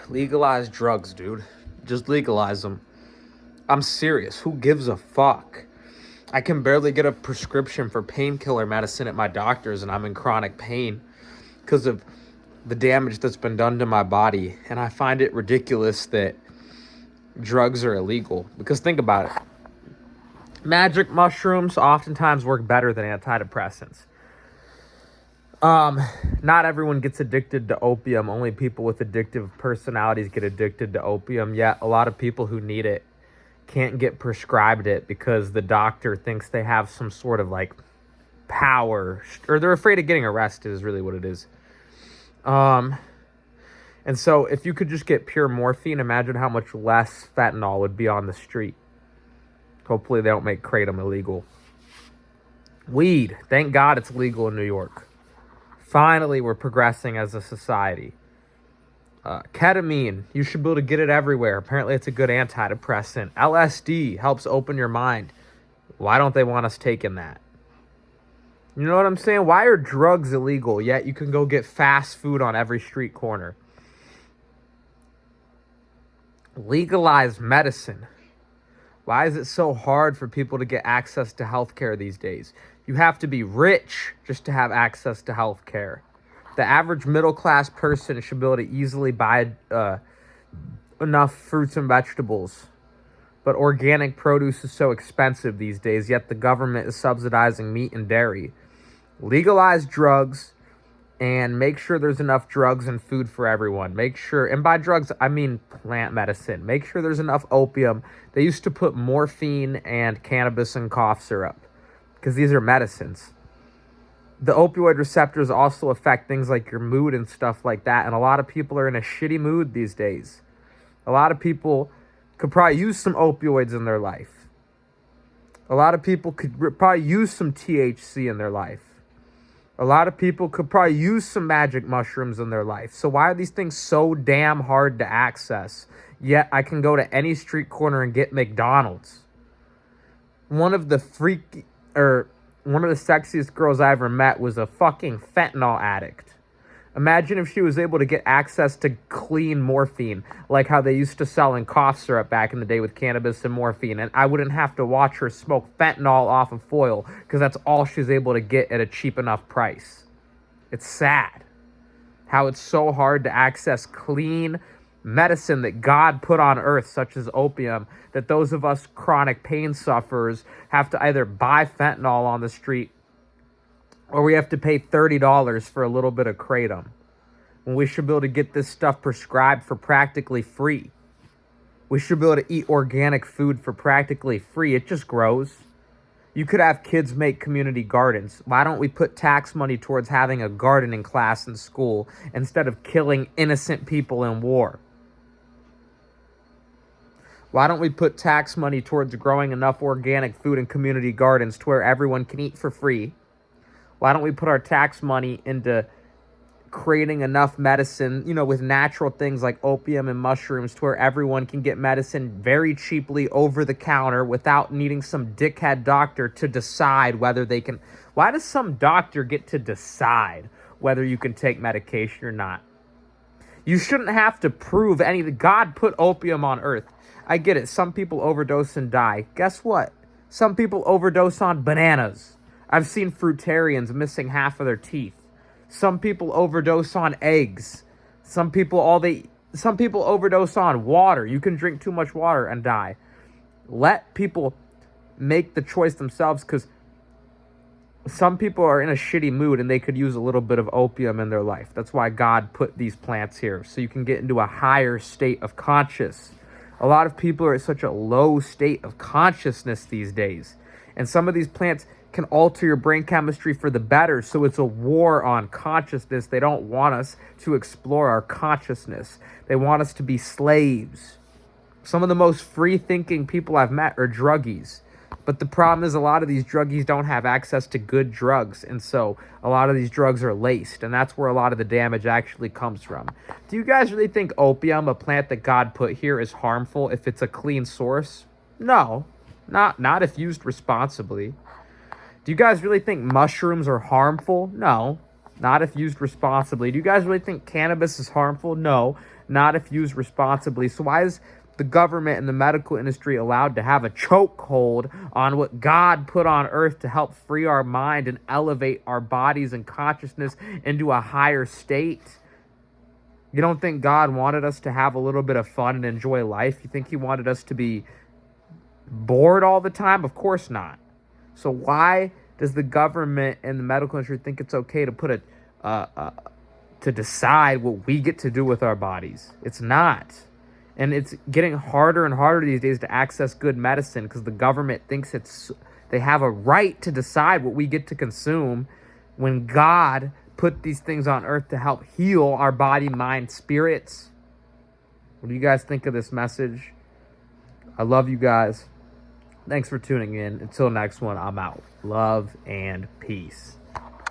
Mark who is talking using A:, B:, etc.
A: Legalize drugs, dude. Just legalize them. I'm serious. Who gives a fuck? I can barely get a prescription for painkiller medicine at my doctor's, and I'm in chronic pain because of the damage that's been done to my body. And I find it ridiculous that drugs are illegal. Because think about it. Magic mushrooms oftentimes work better than antidepressants. Not everyone gets addicted to opium. Only people with addictive personalities get addicted to opium. Yet a lot of people who need it can't get prescribed it because the doctor thinks they have some sort of like power, or they're afraid of getting arrested is really what it is. And so if you could just get pure morphine, imagine how much less fentanyl would be on the street. Hopefully they don't make kratom illegal. Weed, thank God it's legal in New York. Finally, we're progressing as a society. Ketamine, you should be able to get it everywhere. Apparently, it's a good antidepressant. LSD helps open your mind. Why don't they want us taking that? You know what I'm saying? Why are drugs illegal, yet you can go get fast food on every street corner? Legalize medicine. Why is it so hard for people to get access to healthcare these days? You have to be rich just to have access to healthcare. The average middle-class person should be able to easily buy enough fruits and vegetables. But organic produce is so expensive these days, yet the government is subsidizing meat and dairy. Legalize drugs and make sure there's enough drugs and food for everyone. Make sure, and by drugs, I mean plant medicine. Make sure there's enough opium. They used to put morphine and cannabis in cough syrup because these are medicines. The opioid receptors also affect things like your mood and stuff like that. And a lot of people are in a shitty mood these days. A lot of people could probably use some opioids in their life. A lot of people could probably use some THC in their life. A lot of people could probably use some magic mushrooms in their life. So why are these things so damn hard to access? Yet I can go to any street corner and get McDonald's. One of the sexiest girls I ever met was a fucking fentanyl addict. Imagine if she was able to get access to clean morphine, like how they used to sell in cough syrup back in the day with cannabis and morphine, and I wouldn't have to watch her smoke fentanyl off of foil, because that's all she's able to get at a cheap enough price. It's sad how it's so hard to access clean medicine that God put on earth, such as opium, that those of us chronic pain sufferers have to either buy fentanyl on the street or we have to pay $30 for a little bit of kratom, when we should be able to get this stuff prescribed for practically free. We should be able to eat organic food for practically free. It just grows. You could have kids make community gardens. Why don't we put tax money towards having a gardening class in school instead of killing innocent people in war? Why don't we put tax money towards growing enough organic food in community gardens to where everyone can eat for free? Why don't we put our tax money into creating enough medicine, with natural things like opium and mushrooms to where everyone can get medicine very cheaply over the counter without needing some dickhead doctor to decide whether they can. Why does some doctor get to decide whether you can take medication or not? You shouldn't have to prove anything. God put opium on earth. I get it. Some people overdose and die. Guess what? Some people overdose on bananas. I've seen fruitarians missing half of their teeth. Some people overdose on eggs. Some people overdose on water. You can drink too much water and die. Let people make the choice themselves, because some people are in a shitty mood and they could use a little bit of opium in their life. That's why God put these plants here, so you can get into a higher state of conscious. A lot of people are at such a low state of consciousness these days. And some of these plants can alter your brain chemistry for the better. So it's a war on consciousness. They don't want us to explore our consciousness. They want us to be slaves. Some of the most free-thinking people I've met are druggies. But the problem is a lot of these druggies don't have access to good drugs. And so a lot of these drugs are laced. And that's where a lot of the damage actually comes from. Do you guys really think opium, a plant that God put here, is harmful if it's a clean source? No, not if used responsibly. Do you guys really think mushrooms are harmful? No, not if used responsibly. Do you guys really think cannabis is harmful? No, not if used responsibly. So why is the government and the medical industry allowed to have a chokehold on what God put on earth to help free our mind and elevate our bodies and consciousness into a higher state? You don't think God wanted us to have a little bit of fun and enjoy life? You think he wanted us to be bored all the time? Of course not. So why does the government and the medical industry think it's okay to put to decide what we get to do with our bodies? It's not. And it's getting harder and harder these days to access good medicine because the government thinks they have a right to decide what we get to consume, when God put these things on earth to help heal our body, mind, spirits. What do you guys think of this message? I love you guys. Thanks for tuning in. Until next one, I'm out. Love and peace.